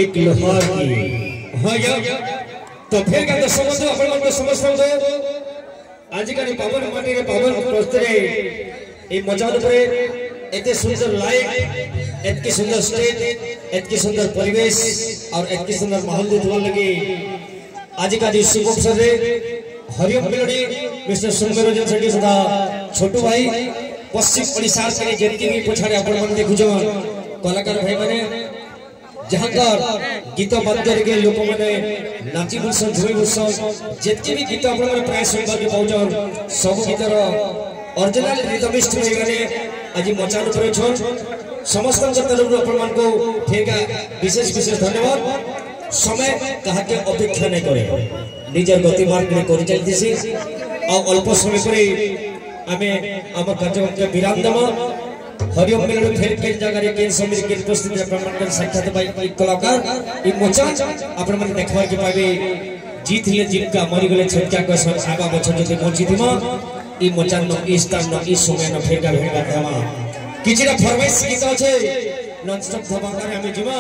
एक लोहार की हाँ या तो फिर क्या तो समझ दो अपन तो समझ दो आज का पावन माटी रे पावन प्रस्तरे ए मचान परे एते सुंदर लाइट एतकी सुंदर स्टेज एतकी सुंदर परिवेश और एतकी सुंदर माहौल देथवा लगे आज का जो शुभ अवसर रे हरिओम मेलोडी मिस्टर सुंदरजन सेठी सदा छोटू भाई पश्चिम ओडिशा के जेतकी भी पछाड़े अपन मन देखु जो कलाकार भाई माने जहां कर गीत मध्य के लोक माने नाची बुसन झुई बुसन जेतकी भी गीत अपन मन प्राय सुनबा के पहुंचन सब गीतर ओरिजिनल रिदमिस्ट में माने आज मचान पर छन समस्त तरफ अपन मन को ठेका विशेष विशेष धन्यवाद समय कहा के अपेक्षा नहीं करे निजर गति मार्ग में कर चलतीसी आ अल्प समय करे आमे हमर कार्यक्रम के विराम देबो हरिओम मेलोडी फेर के जगह रे के समिति के उपस्थित प्रमाण कर साक्षात भाई कलाकार ई मचान अपन मन देखबा के पाबे जीत ले जीत का मरि गेले छक्का को सब आगा बछन जते पहुंची दिमा ई मचान न ई स्थान न ई समय न फेर का भेगा देमा किछरा फरमाइश गीत আছে नॉन स्टॉप धमा करे हमें जीवा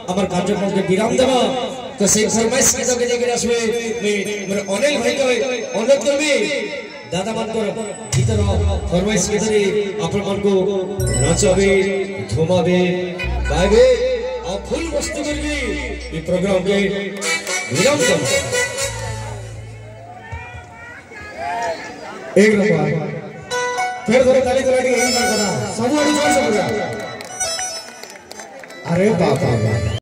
हमर कार्यक्रम के विराम देबो तो से फरमाइश गीत के जगह असवे मेरे अनिल भाई के अनुरोध करबी दादा मन को भीतर फरमाइश के तरी अपन मन को नाचबे झुमाबे गाइबे और फुल वस्तु करबी ई प्रोग्राम के विराम दम एक नंबर फिर थोड़ी ताली चला के यही करना सब आड़ी जोर से बोला अरे बाप रे।